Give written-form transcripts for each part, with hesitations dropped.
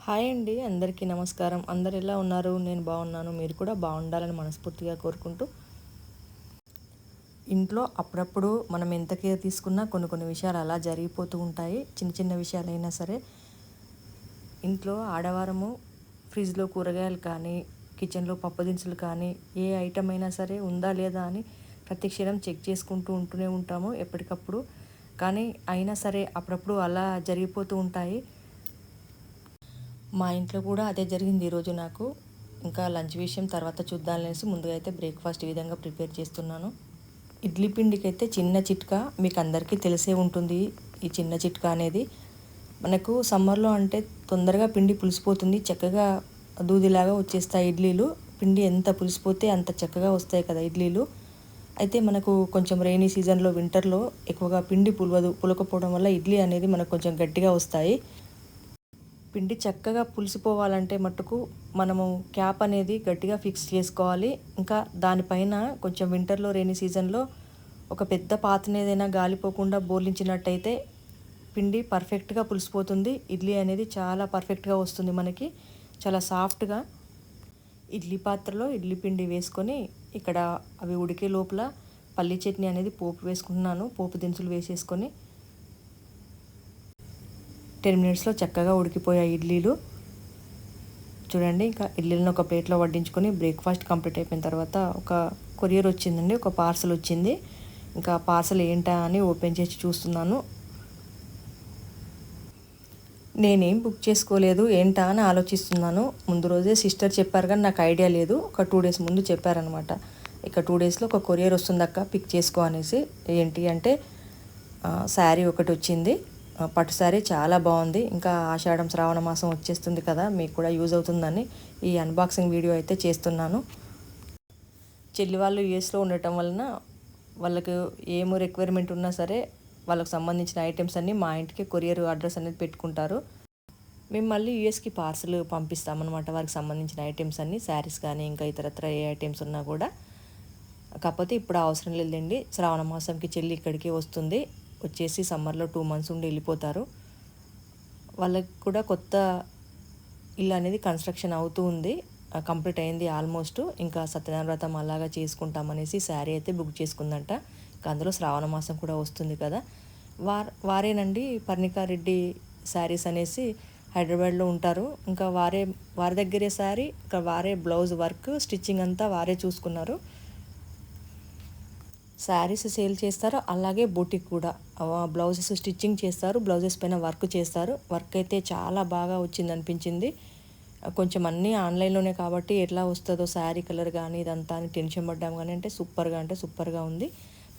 Hi అండి, అందరికీ నమస్కారం. అందరు ఎలా ఉన్నారు? నేను బాగున్నాను. మీరు కూడా బాగుండాలని మనస్ఫూర్తిగా కోరుకుంటూ, ఇంట్లో అప్పుడప్పుడు మనం ఎంత కేర్ తీసుకున్నా కొన్ని కొన్ని విషయాలు అలా జరిగిపోతూ ఉంటాయి. చిన్న చిన్న విషయాలైనా సరే ఇంట్లో ఆడవారము ఫ్రిడ్జ్లో కూరగాయలు కానీ, కిచెన్లో పప్పు దినుసులు కానీ, ఏ ఐటమ్ అయినా సరే ఉందా లేదా అని ప్రతి క్షణం చెక్ చేసుకుంటూ ఉంటూనే ఉంటాము ఎప్పటికప్పుడు. కానీ అయినా సరే అప్పుడప్పుడు అలా జరిగిపోతూ ఉంటాయి. మా ఇంట్లో కూడా అదే జరిగింది ఈరోజు నాకు. ఇంకా లంచ్ విషయం తర్వాత చూద్దామనేసి ముందుగా అయితే బ్రేక్ఫాస్ట్ ఈ విధంగా ప్రిపేర్ చేస్తున్నాను. ఇడ్లీ పిండికి అయితే చిన్న చిట్కా మీకు అందరికీ తెలిసే ఉంటుంది. ఈ చిన్న చిట్కా అనేది మనకు సమ్మర్లో అంటే తొందరగా పిండి పులిసిపోతుంది, చక్కగా దూదిలాగా వచ్చేస్తాయి ఇడ్లీలు. పిండి ఎంత పులిసిపోతే అంత చక్కగా వస్తాయి కదా ఇడ్లీలు. అయితే మనకు కొంచెం రెయినీ సీజన్లో వింటర్లో ఎక్కువగా పిండి పులకపోవడం వల్ల ఇడ్లీ అనేది మనకు కొంచెం గట్టిగా వస్తాయి. పిండి చక్కగా పులిసిపోవాలంటే మట్టుకు మనము క్యాప్ అనేది గట్టిగా ఫిక్స్ చేసుకోవాలి. ఇంకా దానిపైన కొంచెం వింటర్లో రెయినీ సీజన్లో ఒక పెద్ద పాత్ర ఏదైనా గాలిపోకుండా బోర్లించినట్టయితే పిండి పర్ఫెక్ట్గా పులిసిపోతుంది. ఇడ్లీ అనేది చాలా పర్ఫెక్ట్గా వస్తుంది మనకి, చాలా సాఫ్ట్గా. ఇడ్లీ పాత్రలో ఇడ్లీ పిండి వేసుకొని ఇక్కడ అవి ఉడికే లోపల పల్లీ చట్నీ అనేది పోపు వేసుకుంటున్నాను. పోపు దినుసులు వేసేసుకొని 10 మినిట్స్లో చక్కగా ఉడికిపోయాయి ఇడ్లీలు. చూడండి, ఇంకా ఇడ్లీలను ఒక ప్లేట్లో వడ్డించుకొని బ్రేక్ఫాస్ట్ కంప్లీట్ అయిపోయిన తర్వాత ఒక కొరియర్ వచ్చిందండి, ఒక పార్సల్ వచ్చింది. ఇంకా పార్సల్ ఏంటా అని ఓపెన్ చేసి చూస్తున్నాను. నేనేం బుక్ చేసుకోలేదు, ఏంటా అని ఆలోచిస్తున్నాను. ముందు రోజే సిస్టర్ చెప్పారు కానీ నాకు ఐడియా లేదు. ఒక 2 డేస్ ముందు చెప్పారనమాట. ఇక 2 డేస్లో ఒక కొరియర్ వస్తుందక్క, పిక్ చేసుకో అనేసి. ఏంటి అంటే శారీ ఒకటి వచ్చింది, పట్టు శారీ చాలా బాగుంది. ఇంకా ఆషాఢం శ్రావణ మాసం వచ్చేస్తుంది కదా, మీకు కూడా యూజ్ అవుతుందని ఈ అన్బాక్సింగ్ వీడియో అయితే చేస్తున్నాను. చెల్లి వాళ్ళు యూఎస్లో ఉండటం వలన వాళ్ళకు ఏమో రిక్వైర్మెంట్ ఉన్నా సరే వాళ్ళకు సంబంధించిన ఐటమ్స్ అన్నీ మా ఇంటికి కొరియర్ అడ్రస్ అనేది పెట్టుకుంటారు. మేము మళ్ళీ యూఎస్కి పార్సల్ పంపిస్తామన్నమాట, వారికి సంబంధించిన ఐటమ్స్ అన్నీ, శారీస్ కానీ ఇంకా ఇతరత్ర ఏ ఐటమ్స్ ఉన్నా కూడా. కాకపోతే ఇప్పుడు అవసరం లేదండి, శ్రావణ మాసంకి చెల్లి ఇక్కడికి వస్తుంది. వచ్చేసి సమ్మర్లో 2 మంత్స్ ఉండి వెళ్ళిపోతారు. వాళ్ళకి కూడా కొత్త ఇల్లు అనేది కన్స్ట్రక్షన్ అవుతూ ఉంది, కంప్లీట్ అయింది ఆల్మోస్ట్. ఇంకా సత్యనారాయణ వ్రతం అలాగా చేసుకుంటామనేసి శారీ అయితే బుక్ చేసుకుందంట. ఇంకా అందులో శ్రావణ మాసం కూడా వస్తుంది కదా. వారేనండి పర్ణికారెడ్డి శారీస్ అనేసి హైదరాబాద్లో ఉంటారు. ఇంకా వారి దగ్గరే శారీ, ఇంకా వారే బ్లౌజ్ వర్క్ స్టిచ్చింగ్ అంతా వారే చూసుకున్నారు. శారీస్ సేల్ చేస్తారు, అలాగే బొటిక్ కూడా బ్లౌజెస్ స్టిచ్చింగ్ చేస్తారు, బ్లౌజెస్ పైన వర్క్ చేస్తారు. వర్క్ అయితే చాలా బాగా వచ్చింది అనిపించింది. కొంచెం అన్నీ ఆన్లైన్లోనే కాబట్టి ఎట్లా వస్తుందో శారీ కలర్ కానీ ఇదంతా అని టెన్షన్ పడ్డాం. కానీ అంటే సూపర్గా ఉంది.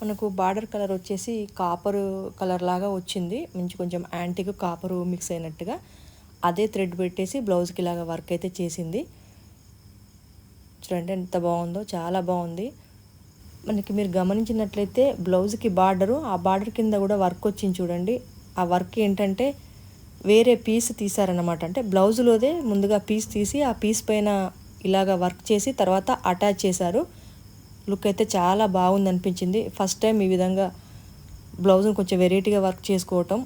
మనకు బార్డర్ కలర్ వచ్చేసి కాపర్ కలర్ లాగా వచ్చింది, మంచి కొంచెం యాంటిక్ కాపరు మిక్స్ అయినట్టుగా. అదే థ్రెడ్ పెట్టేసి బ్లౌజ్కి ఇలాగా వర్క్ అయితే చేసింది. చూడండి ఎంత బాగుందో, చాలా బాగుంది. మనకి మీరు గమనించినట్లయితే బ్లౌజ్కి బార్డరు, ఆ బార్డర్ కింద కూడా వర్క్ వచ్చింది చూడండి. ఆ వర్క్ ఏంటంటే వేరే పీస్ తీసారనమాట. అంటే బ్లౌజులోదే ముందుగా పీస్ తీసి ఆ పీస్ పైన ఇలాగ వర్క్ చేసి తర్వాత అటాచ్ చేశారు. లుక్ అయితే చాలా బాగుంది అనిపించింది. ఫస్ట్ టైం ఈ విధంగా బ్లౌజ్ని కొంచెం వెరైటీగా వర్క్ చేసుకోవటం.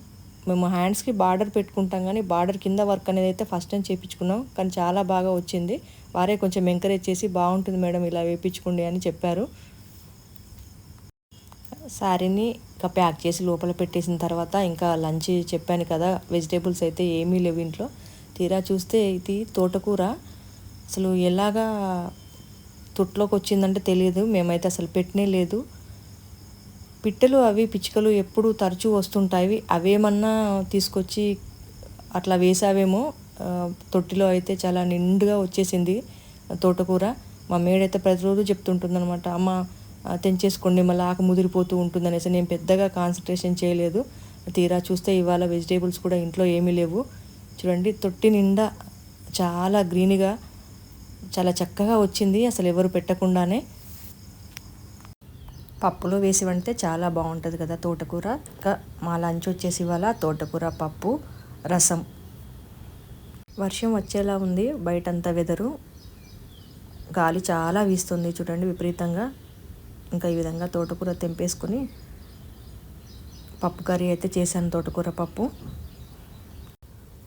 మేము హ్యాండ్స్కి బార్డర్ పెట్టుకుంటాం కానీ బార్డర్ కింద వర్క్ అనేది అయితే ఫస్ట్ టైం చేయించుకున్నాం. కానీ చాలా బాగా వచ్చింది. వారే కొంచెం ఎంకరేజ్ చేసి బాగుంటుంది మేడం ఇలా వేయించుకోండి అని చెప్పారు. శారీని ఇంకా ప్యాక్ చేసి లోపల పెట్టేసిన తర్వాత ఇంకా లంచ్ చెప్పాను కదా, వెజిటేబుల్స్ అయితే ఏమీ లేవు ఇంట్లో. తీరా చూస్తే ఇది తోటకూర. అసలు ఎలాగా తొట్లోకి వచ్చిందంటే తెలియదు, మేమైతే అసలు పెట్టనే లేదు. పిట్టలు అవి పిచ్చుకలు ఎప్పుడు తరచూ వస్తుంటాయి, అవేమన్నా తీసుకొచ్చి అట్లా వేసావేమో. తొట్టిలో అయితే చాలా నిండుగా వచ్చేసింది తోటకూర. మా మేడైతే ప్రతిరోజు చెప్తుంటుందన్నమాట, అమ్మ తెంచేసుకోండి మళ్ళీ ఆకు ముదిరిపోతూ ఉంటుంది అనేసి. నేను పెద్దగా కాన్సన్ట్రేషన్ చేయలేదు. తీరా చూస్తే ఇవాళ వెజిటేబుల్స్ కూడా ఇంట్లో ఏమీ లేవు. చూడండి, తొట్టి నిండా చాలా గ్రీన్గా చాలా చక్కగా వచ్చింది, అసలు ఎవరు పెట్టకుండానే. పప్పులో వేసి వండితే చాలా బాగుంటుంది కదా తోటకూర. ఇంకా మా లంచ్ వచ్చేసి ఇవాళ తోటకూర పప్పు, రసం. వర్షం వచ్చేలా ఉంది బయటంతా వెదరు, గాలి చాలా వీస్తుంది చూడండి విపరీతంగా. ఇంకా ఈ విధంగా తోటకూర తెంపేసుకొని పప్పు కర్రీ అయితే చేశాను, తోటకూర పప్పు.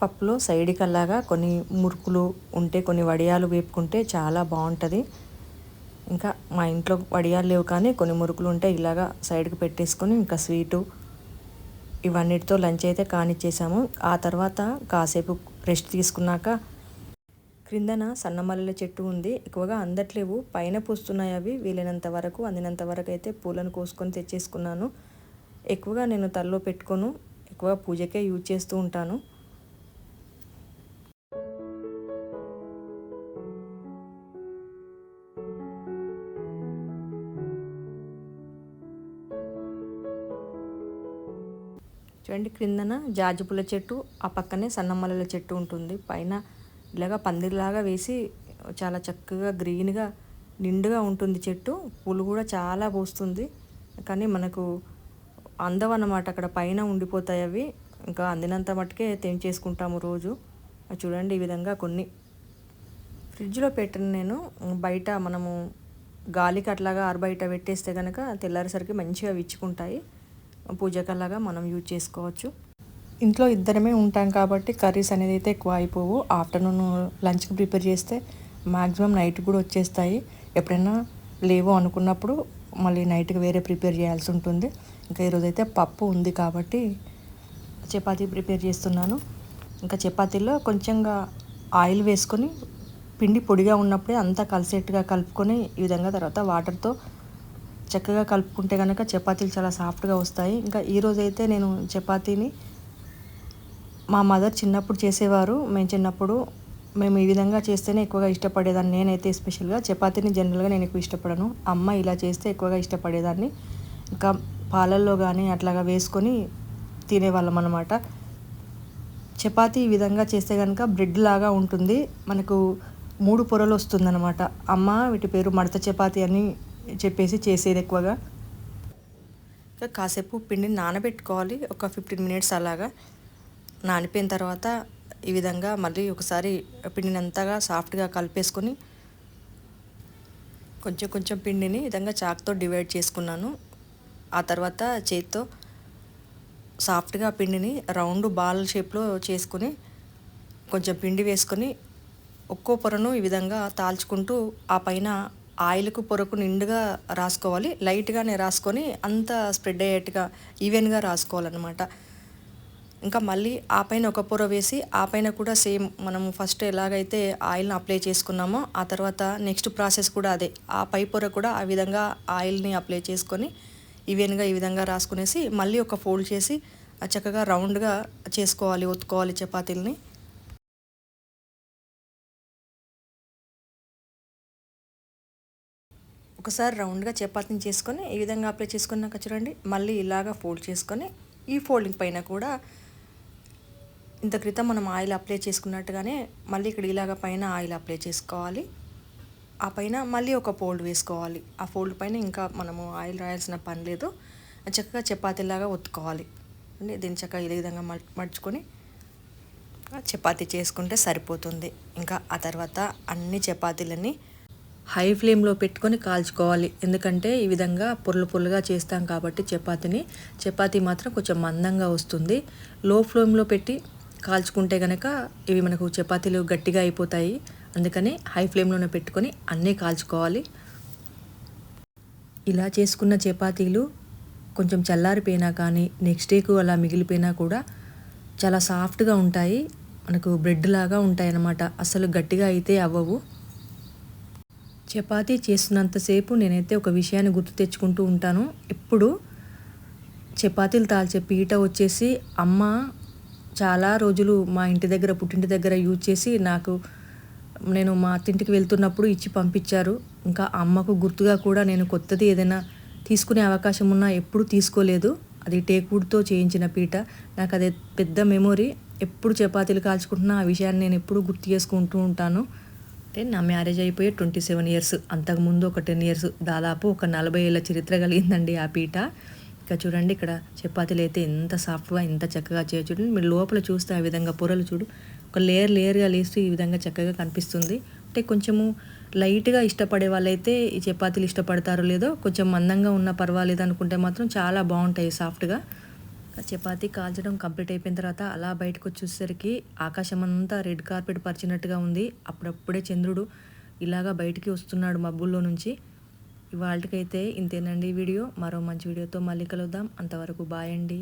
పప్పులో సైడ్కి అలాగా కొన్ని మురుకులు ఉంటే కొన్ని వడియాలు వేపుకుంటే చాలా బాగుంటుంది. ఇంకా మా ఇంట్లో వడియాలు లేవు కానీ కొన్ని మురుకులు ఉంటే ఇలాగా సైడ్కి పెట్టేసుకొని ఇంకా స్వీటు ఇవన్నిటితో లంచ్ అయితే కానిచ్చేసాము. ఆ తర్వాత కాసేపు రెస్ట్ తీసుకున్నాక క్రిందన సన్నమల్లెల చెట్టు ఉంది. ఎక్కువగా అందట్లేవు, పైన పూస్తున్నాయి అవి. వీలైనంత వరకు అందినంత వరకు అయితే పూలను కోసుకొని తెచ్చేసుకున్నాను. ఎక్కువగా నేను తలలో పెట్టుకోను, ఎక్కువ పూజకే యూజ్ చేస్తూ ఉంటాను. చూడండి, క్రిందన జాజిపూల చెట్టు, ఆ పక్కనే సన్నమల్లెల చెట్టు ఉంటుంది. పైన ఇలాగా పందిరిలాగా వేసి చాలా చక్కగా గ్రీన్గా నిండుగా ఉంటుంది చెట్టు. పూలు కూడా చాలా పూస్తుంది, కానీ మనకు అందవన్నమాట. అక్కడ పైన ఉండిపోతాయి అవి. ఇంకా అందినంత మట్టుకే తెంచేసుకుంటాము రోజు. చూడండి, ఈ విధంగా కొన్ని ఫ్రిడ్జ్లో పెట్టిన నేను బయట మనము గాలికి అట్లాగా ఆరబయట పెట్టేస్తే కనుక తెల్లారేసరికి మంచిగా విచ్చుకుంటాయి. పూజకల్లాగా మనం యూజ్ చేసుకోవచ్చు. ఇంట్లో ఇద్దరమే ఉంటాం కాబట్టి కర్రీస్ అనేది అయితే ఎక్కువ అయిపోవు. ఆఫ్టర్నూన్ లంచ్కి ప్రిపేర్ చేస్తే మ్యాక్సిమం నైట్ కూడా వచ్చేస్తాయి. ఎప్పుడైనా లేవో అనుకున్నప్పుడు మళ్ళీ నైట్కి వేరే ప్రిపేర్ చేయాల్సి ఉంటుంది. ఇంకా ఈరోజు అయితే పప్పు ఉంది కాబట్టి చపాతీ ప్రిపేర్ చేస్తున్నాను. ఇంకా చపాతీలో కొంచెంగా ఆయిల్ వేసుకొని పిండి పొడిగా ఉన్నప్పుడే అంతా కలిసేట్టుగా కలుపుకొని ఈ విధంగా తర్వాత వాటర్తో చక్కగా కలుపుకుంటే కనుక చపాతీలు చాలా సాఫ్ట్గా వస్తాయి. ఇంకా ఈరోజైతే నేను చపాతీని మా మదర్ చిన్నప్పుడు చేసేవారు. మేము చిన్నప్పుడు మేము ఈ విధంగా చేస్తేనే ఎక్కువగా ఇష్టపడేదాన్ని. నేనైతే ఎస్పెషల్గా చపాతీని జనరల్గా నేను ఎక్కువ ఇష్టపడను. అమ్మ ఇలా చేస్తే ఎక్కువగా ఇష్టపడేదాన్ని. ఇంకా పాలల్లో కానీ అట్లాగా వేసుకొని తినేవాళ్ళం అన్నమాట. చపాతీ ఈ విధంగా చేస్తే కనుక బ్రెడ్ లాగా ఉంటుంది. మనకు 3 పొరలు వస్తుందన్నమాట. అమ్మ వీటి పేరు మడత చపాతీ అని చెప్పేసి చేసేది ఎక్కువగా. ఇంకా కాసేపు పిండిని నానబెట్టుకోవాలి, ఒక 15 మినిట్స్ అలాగా. నానిపోయిన తర్వాత ఈ విధంగా మళ్ళీ ఒకసారి పిండిని అంతగా సాఫ్ట్గా కలిపేసుకొని కొంచెం కొంచెం పిండిని ఈ విధంగా చాక్తో డివైడ్ చేసుకున్నాను. ఆ తర్వాత చేతితో సాఫ్ట్గా పిండిని రౌండ్ బాల్ షేప్లో చేసుకుని కొంచెం పిండి వేసుకొని ఒక్కో పొరను ఈ విధంగా తాల్చుకుంటూ ఆ పైన ఆయిల్కు పొరకు నిండుగా రాసుకోవాలి. లైట్గానే రాసుకొని అంత స్ప్రెడ్ అయ్యేట్టుగా ఈవెన్గా రాసుకోవాలన్నమాట. ఇంకా మళ్ళీ ఆ పైన ఒక పొర వేసి ఆ పైన కూడా సేమ్ మనం ఫస్ట్ ఎలాగైతే ఆయిల్ని అప్లై చేసుకున్నామో ఆ తర్వాత నెక్స్ట్ ప్రాసెస్ కూడా అదే. ఆ పై పొర కూడా ఆ విధంగా ఆయిల్ని అప్లై చేసుకొని ఈవెన్గా ఈ విధంగా రాసుకునేసి మళ్ళీ ఒక ఫోల్డ్ చేసి చక్కగా రౌండ్గా చేసుకోవాలి, ఒత్తుకోవాలి చపాతీలని. ఒకసారి రౌండ్గా చపాతీని చేసుకొని ఈ విధంగా అప్లై చేసుకున్నాక చూడండి, మళ్ళీ ఇలాగా ఫోల్డ్ చేసుకొని ఈ ఫోల్డింగ్ పైన కూడా ఇంత క్రితం మనం ఆయిల్ అప్లై చేసుకున్నట్టుగానే మళ్ళీ ఇక్కడ ఇలాగ పైన ఆయిల్ అప్లై చేసుకోవాలి. ఆ పైన మళ్ళీ ఒక ఫోల్డ్ వేసుకోవాలి. ఆ ఫోల్డ్ పైన ఇంకా మనము ఆయిల్ రాయాల్సిన పని లేదు. చక్కగా చపాతీలాగా ఒత్తుకోవాలి. అంటే దీన్ని చక్కగా ఈ విధంగా మడుచుకొని చపాతీ చేసుకుంటే సరిపోతుంది. ఇంకా ఆ తర్వాత అన్ని చపాతీలని హై ఫ్లేమ్లో పెట్టుకొని కాల్చుకోవాలి. ఎందుకంటే ఈ విధంగా పొరలు పొరలుగా చేస్తాం కాబట్టి చపాతీ మాత్రం కొంచెం మందంగా వస్తుంది. లో ఫ్లేమ్లో పెట్టి కాల్చుకుంటే కనుక ఇవి మనకు చపాతీలు గట్టిగా అయిపోతాయి. అందుకని హై ఫ్లేమ్లోనే పెట్టుకొని అన్నీ కాల్చుకోవాలి. ఇలా చేసుకున్న చపాతీలు కొంచెం చల్లారిపోయినా కానీ నెక్స్ట్ డేకు అలా మిగిలిపోయినా కూడా చాలా సాఫ్ట్గా ఉంటాయి. మనకు బ్రెడ్ లాగా ఉంటాయి అన్నమాట. అసలు గట్టిగా అయితే అవ్వవు. చపాతీ చేస్తున్నంతసేపు నేనైతే ఒక విషయాన్ని గుర్తు తెచ్చుకుంటూ ఉంటాను. ఇప్పుడు చపాతీలు తాల్చే పీట వచ్చేసి అమ్మ చాలా రోజులు మా ఇంటి దగ్గర పుట్టింటి దగ్గర యూజ్ చేసి నేను మా అత్తింటికి వెళ్తున్నప్పుడు ఇచ్చి పంపించారు. ఇంకా అమ్మకు గుర్తుగా కూడా నేను కొత్తది ఏదైనా తీసుకునే అవకాశం ఉన్నా ఎప్పుడు తీసుకోలేదు. అది టేక్వుడ్తో చేయించిన పీట. నాకు అదే పెద్ద మెమొరీ. ఎప్పుడు చపాతీలు కాల్చుకుంటున్నా ఆ విషయాన్ని నేను ఎప్పుడు గుర్తు చేసుకుంటూ ఉంటాను. అంటే నా మ్యారేజ్ అయిపోయి 27 ఇయర్స్, అంతకుముందు ఒక 10 ఇయర్స్, దాదాపు ఒక 40 ఏళ్ళ చరిత్ర కలిగిందండి ఆ పీట. ఇంకా చూడండి, ఇక్కడ చపాతీలు అయితే ఎంత సాఫ్ట్గా ఎంత చక్కగా చేయొచ్చు. చూడండి, మీరు లోపల చూస్తే ఆ విధంగా పొరలు చూడు ఒక లేయర్గా లేస్తూ ఈ విధంగా చక్కగా కనిపిస్తుంది. అంటే కొంచెము లైట్గా ఇష్టపడే వాళ్ళైతే ఈ చపాతీలు ఇష్టపడతారో లేదో, కొంచెం మందంగా ఉన్న పర్వాలేదు అనుకుంటే మాత్రం చాలా బాగుంటాయి సాఫ్ట్గా. చపాతీ కాల్చడం కంప్లీట్ అయిపోయిన తర్వాత అలా బయటకు వచ్చేసరికి ఆకాశం అంతా రెడ్ కార్పెట్ పరిచినట్టుగా ఉంది. అప్పుడప్పుడే చంద్రుడు ఇలాగా బయటికి వస్తున్నాడు మబ్బుల్లో నుంచి. ఇవాళకైతే ఇంతేనండి వీడియో. మరో మంచి వీడియోతో మళ్ళీ కలుద్దాం. అంతవరకు బాయ్ అండి.